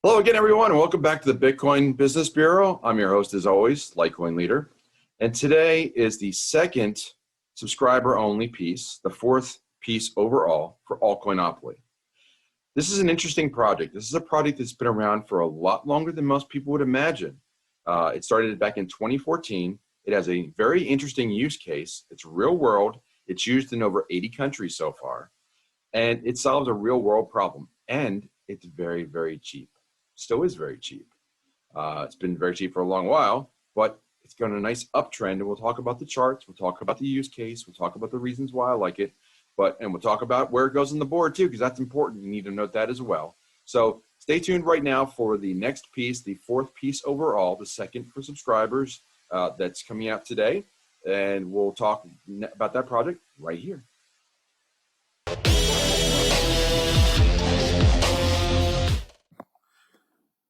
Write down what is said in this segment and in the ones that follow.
Hello again, everyone, and welcome back to the Bitcoin Business Bureau. I'm your host, as always, Litecoin Leader. And today is the second subscriber-only piece, the fourth piece overall for ALTCOINopoly. This is an interesting project. This is a project that's been around for a lot longer than most people would imagine. It started back in 2014. It has a very interesting use case. It's real world. It's used in over 80 countries so far. And it solves a real world problem. And it's very, very cheap. Still is very cheap. It's been very cheap for a long while, but it's got a nice uptrend, and we'll talk about the charts, we'll talk about the use case, we'll talk about the reasons why I like it, and we'll talk about where it goes on the board too, because that's important. You need to note that as well. So stay tuned right now for the next piece, the fourth piece overall, the second for subscribers, that's coming out today, and we'll talk about that project right here.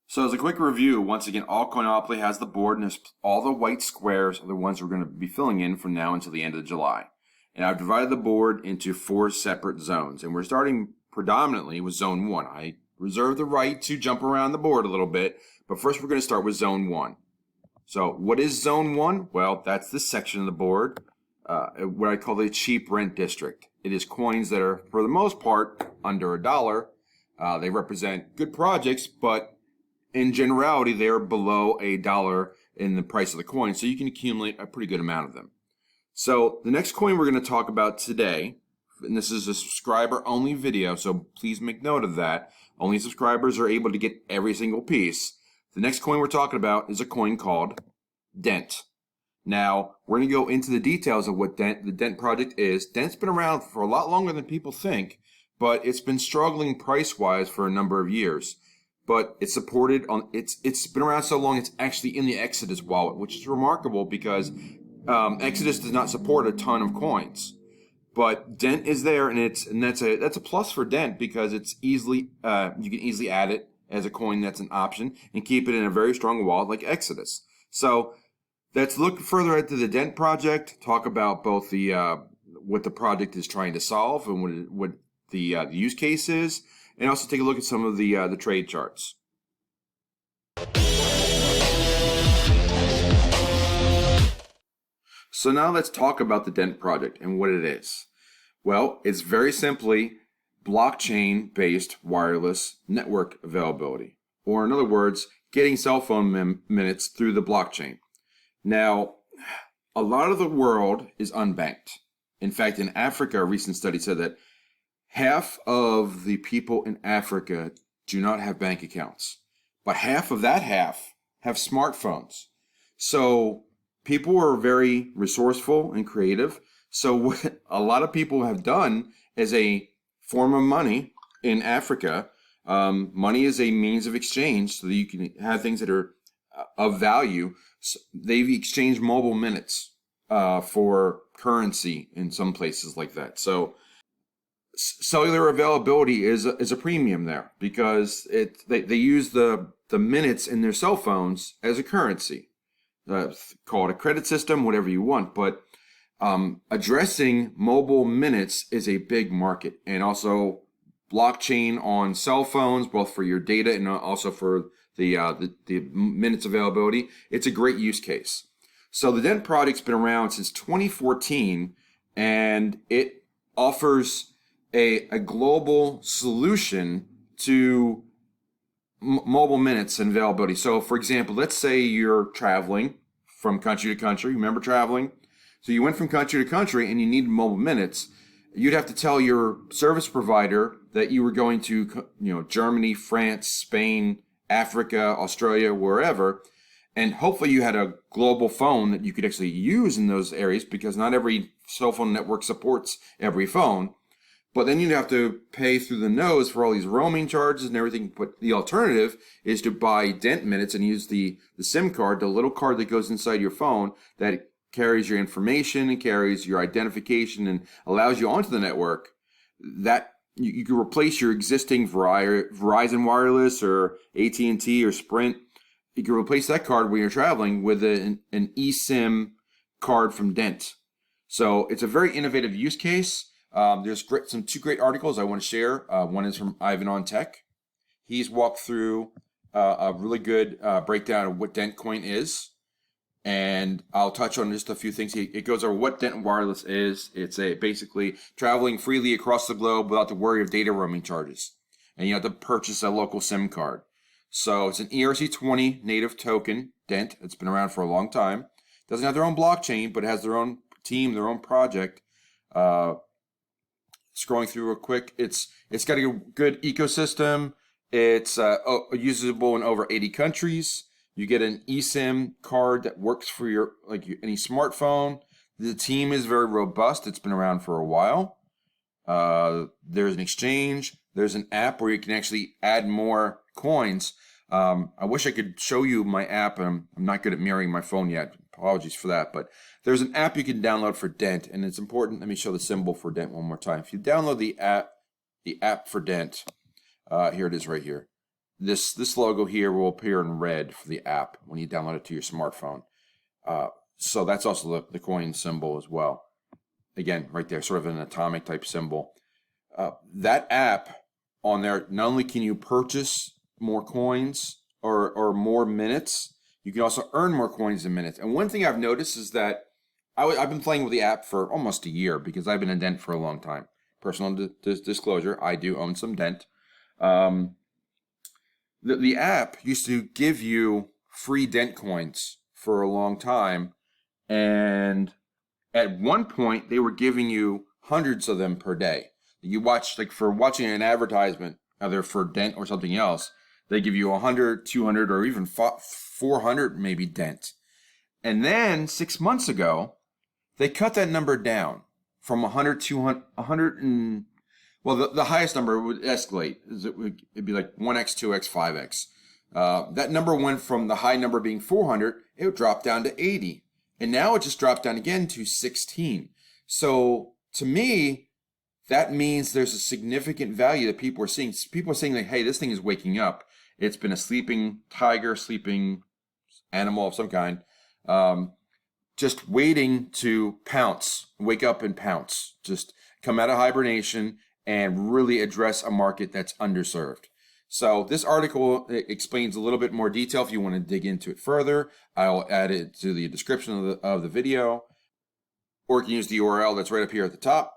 So as a quick review, once again, ALTCOINopoly has the board, and all the white squares are the ones we're going to be filling in from now until the end of July. And I've divided the board into 4 separate zones, and we're starting predominantly with Zone 1. I reserve the right to jump around the board a little bit, but first we're going to start with Zone 1. So what is Zone 1? Well, that's this section of the board, what I call the cheap rent district. It is coins that are, for the most part, under $1. They represent good projects, but in generality, they're below $1 in the price of the coin, so you can accumulate a pretty good amount of them. So the next coin we're going to talk about today, and this is a subscriber-only video, so please make note of that. Only subscribers are able to get every single piece. The next coin we're talking about is a coin called Dent. Now, we're going to go into the details of what the Dent project is. Dent's been around for a lot longer than people think, but it's been struggling price-wise for a number of years. But it's supported on, it's been around so long, it's actually in the Exodus wallet, which is remarkable because Exodus does not support a ton of coins. But Dent is there, and that's a plus for Dent because it's easily you can easily add it as a coin that's an option and keep it in a very strong wallet like Exodus. So let's look further into the Dent project, talk about both the what the project is trying to solve and what the use case is, and also take a look at some of the trade charts. So now let's talk about the Dent project and what it is. Well, it's very simply blockchain-based wireless network availability, or in other words, getting cell phone minutes through the blockchain. Now, a lot of the world is unbanked. In fact, in Africa, a recent study said that half of the people in Africa do not have bank accounts, but half of that half have smartphones. So people are very resourceful and creative. So what a lot of people have done as a form of money in Africa, money is a means of exchange so that you can have things that are of value. So they've exchanged mobile minutes for currency in some places like that. So cellular availability is a premium there because they use the minutes in their cell phones as a currency. Call it a credit system, whatever you want, but addressing mobile minutes is a big market, and also blockchain on cell phones, both for your data and also for the minutes availability. It's a great use case. So the Dent project's been around since 2014, and it offers a global solution to mobile minutes and availability. So for example, let's say you're traveling from country to country. Remember traveling? So you went from country to country and you need mobile minutes. You'd have to tell your service provider that you were going to, Germany, France, Spain, Africa, Australia, wherever. And hopefully you had a global phone that you could actually use in those areas because not every cell phone network supports every phone. But then you'd have to pay through the nose for all these roaming charges and everything. But the alternative is to buy Dent minutes and use the SIM card, the little card that goes inside your phone that carries your information and carries your identification and allows you onto the network. That you can replace your existing Verizon Wireless or AT&T or Sprint. You can replace that card when you're traveling with an eSIM card from Dent. So it's a very innovative use case. There's two great articles I want to share. One is from Ivan on Tech. He's walked through a really good breakdown of what Litecoin is. And I'll touch on just a few things. It goes over what Dent Wireless is. It's basically traveling freely across the globe without the worry of data roaming charges. And you have to purchase a local SIM card. So it's an ERC20 native token, Dent. It's been around for a long time. Doesn't have their own blockchain, but it has their own team, their own project. Scrolling through real quick, it's got a good ecosystem. It's usable in over 80 countries. You get an eSIM card that works for any smartphone. The team is very robust. It's been around for a while. There's an exchange. There's an app where you can actually add more coins. I wish I could show you my app. I'm not good at mirroring my phone yet. Apologies for that. But there's an app you can download for Dent, and it's important. Let me show the symbol for Dent one more time. If you download the app for Dent, here it is right here. This logo here will appear in red for the app when you download it to your smartphone. So that's also the coin symbol as well. Again, right there, sort of an atomic type symbol. That app on there, not only can you purchase more coins or more minutes, you can also earn more coins in minutes. And one thing I've noticed is that I've been playing with the app for almost a year because I've been in Dent for a long time. Personal disclosure, I do own some Dent. The app used to give you free Dent coins for a long time, and at one point they were giving you hundreds of them per day. You watch, like for watching an advertisement, either for Dent or something else, they give you 100, 200, or even 400 maybe Dent. And then 6 months ago, they cut that number down from 100 to 100 and well, the highest number would escalate. It'd be like 1x, 2x, 5x. That number went from the high number being 400, it would drop down to 80. And now it just dropped down again to 16. So to me, that means there's a significant value that people are seeing. People are saying like, hey, this thing is waking up. It's been a sleeping tiger, sleeping animal of some kind, just waiting to pounce, wake up and pounce, just come out of hibernation and really address a market that's underserved. So this article explains a little bit more detail if you want to dig into it further. I'll add it to the description of the video, or you can use the URL that's right up here at the top.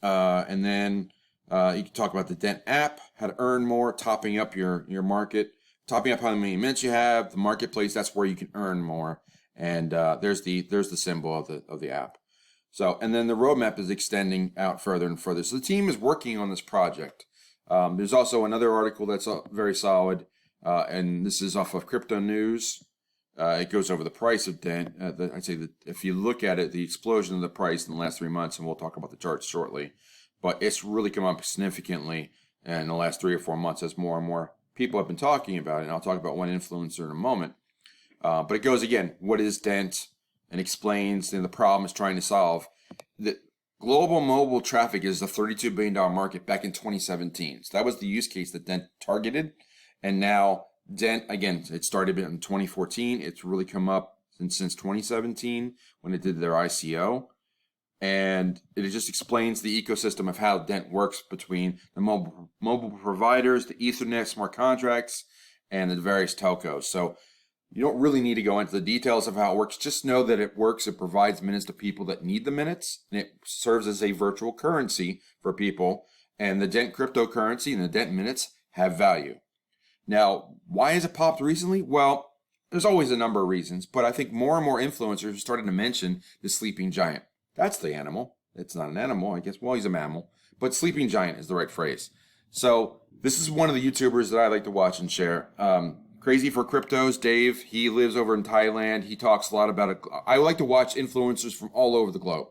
And then you can talk about the Dent app, how to earn more, topping up your market, topping up how many minutes you have, the marketplace, that's where you can earn more. And there's the symbol of the app. So, and then the roadmap is extending out further and further. So the team is working on this project. There's also another article that's very solid, and this is off of Crypto News. It goes over the price of Dent. I'd say that if you look at it, the explosion of the price in the last 3 months, and we'll talk about the charts shortly, but it's really come up significantly in the last 3 or 4 months as more and more people have been talking about it. And I'll talk about one influencer in a moment. But it goes again, what is Dent? And explains the problem it's trying to solve. The global mobile traffic is a $32 billion market back in 2017. So that was the use case that Dent targeted. And now Dent, again, it started in 2014. It's really come up since 2017 when it did their ICO. And it just explains the ecosystem of how Dent works between the mobile providers, the Ethernet smart contracts, and the various telcos. So you don't really need to go into the details of how it works. Just know that it works. It provides minutes to people that need the minutes, and it serves as a virtual currency for people. And the Dent cryptocurrency and the Dent minutes have value. Now, why has it popped recently? Well, there's always a number of reasons, but I think more and more influencers are starting to mention the sleeping giant. That's the animal. It's not an animal, I guess. Well, he's a mammal, but sleeping giant is the right phrase. So this is one of the YouTubers that I like to watch and share. Crazy for Cryptos, Dave. He lives over in Thailand. He talks a lot about it. I like to watch influencers from all over the globe.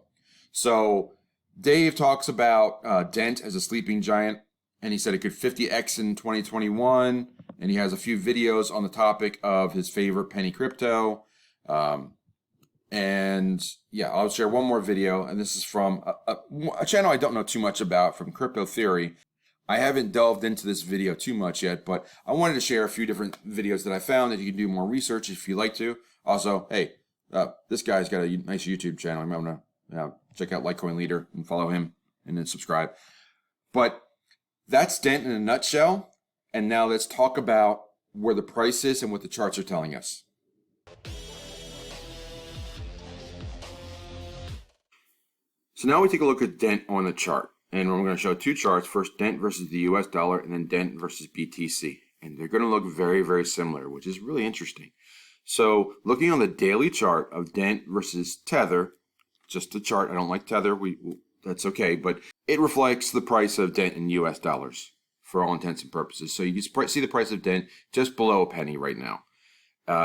So Dave talks about Dent as a sleeping giant, and he said it could 50x in 2021. And he has a few videos on the topic of his favorite penny crypto. And yeah, I'll share one more video. And this is from a channel I don't know too much about, from Crypto Theory. I haven't delved into this video too much yet, but I wanted to share a few different videos that I found that you can do more research if you like to. Also, hey, this guy's got a nice YouTube channel. You might want to check out Litecoin Leader and follow him and then subscribe. But that's Dent in a nutshell. And now let's talk about where the price is and what the charts are telling us. So now we take a look at Dent on the chart. And we're going to show two charts. First, Dent versus the US dollar, and then Dent versus BTC. And they're going to look very, very similar, which is really interesting. So looking on the daily chart of Dent versus Tether, just the chart, I don't like Tether, that's okay, but it reflects the price of Dent in US dollars for all intents and purposes. So you can see the price of Dent just below a penny right now.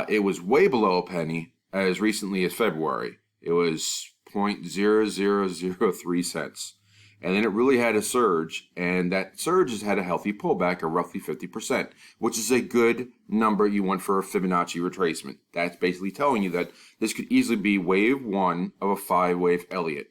It was way below a penny as recently as February. It was 0.0003 cents. And then it really had a surge, and that surge has had a healthy pullback of roughly 50%, which is a good number you want for a Fibonacci retracement. That's basically telling you that this could easily be wave one of a 5-wave Elliott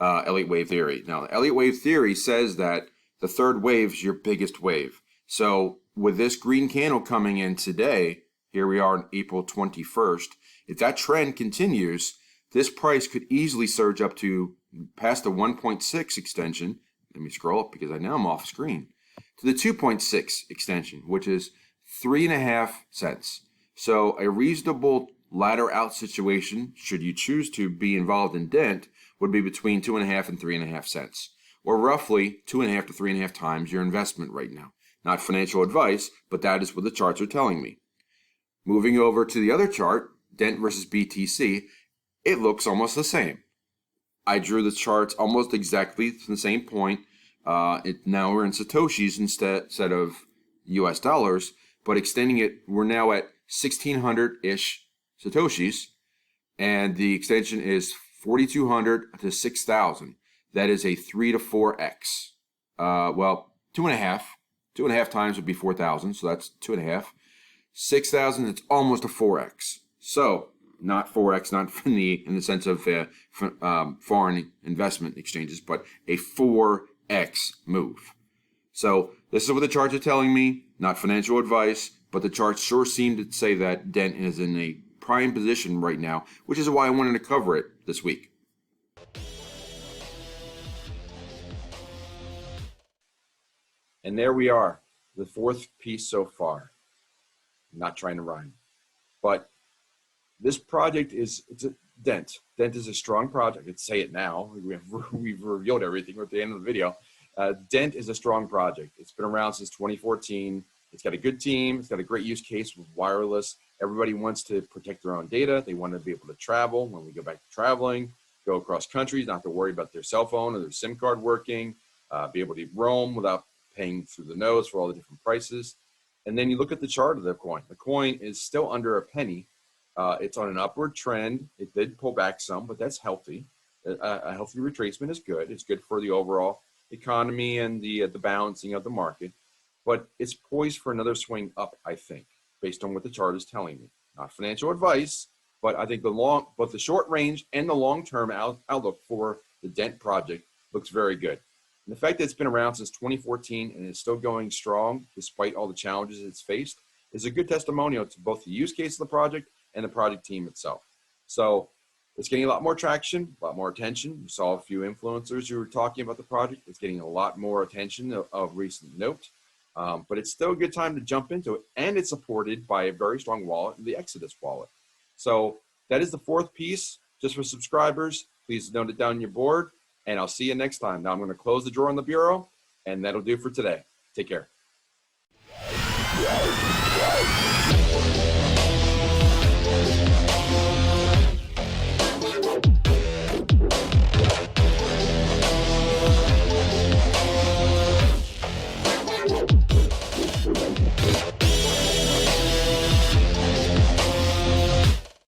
wave theory. Now, the Elliott wave theory says that the third wave is your biggest wave. So with this green candle coming in today, here we are on April 21st, if that trend continues, this price could easily surge up to past the 1.6 extension. Let me scroll up because now I'm off screen. To the 2.6 extension, which is 3.5 cents. So a reasonable ladder out situation, should you choose to be involved in Dent, would be between 2.5 and 3.5 cents, or roughly 2.5 to 3.5 times your investment right now. Not financial advice, but that is what the charts are telling me. Moving over to the other chart, Dent versus BTC, it looks almost the same. I drew the charts almost exactly from the same point. Now we're in Satoshis instead of US dollars, but extending it, we're now at 1,600-ish Satoshis, and the extension is 4,200 to 6,000. That is a 3 to 4x. Well, 2.5 times would be 4,000, so that's 2.5. 6,000, it's almost a 4x. So not 4x, not in the sense of foreign investment exchanges, but a 4x move. So this is what the charts are telling me, not financial advice, but the charts sure seem to say that Dent is in a prime position right now, which is why I wanted to cover it this week. And there we are, the fourth piece so far. I'm not trying to rhyme, but this project it's a Dent. Dent is a strong project. Let's say it now. We've revealed everything at the end of the video. Dent is a strong project. It's been around since 2014. It's got a good team. It's got a great use case with wireless. Everybody wants to protect their own data. They want to be able to travel when we go back to traveling, go across countries, not to worry about their cell phone or their SIM card working, be able to roam without paying through the nose for all the different prices. And then you look at the chart of the coin. The coin is still under a penny. It's on an upward trend. It did pull back some, but that's healthy. A healthy retracement is good. It's good for the overall economy and the balancing of the market. But it's poised for another swing up, I think, based on what the chart is telling me. Not financial advice, but I think both the short range and the long-term outlook for the Dent project looks very good. And the fact that it's been around since 2014 and is still going strong despite all the challenges it's faced is a good testimonial to both the use case of the project and the project team itself. So it's getting a lot more traction, a lot more attention. You saw a few influencers who were talking about the project. It's getting a lot more attention of recent note, but it's still a good time to jump into it. And it's supported by a very strong wallet, the Exodus wallet. So that is the fourth piece. Just for subscribers, please note it down on your board, and I'll see you next time. Now I'm going to close the drawer on the bureau, and that'll do for today. Take care.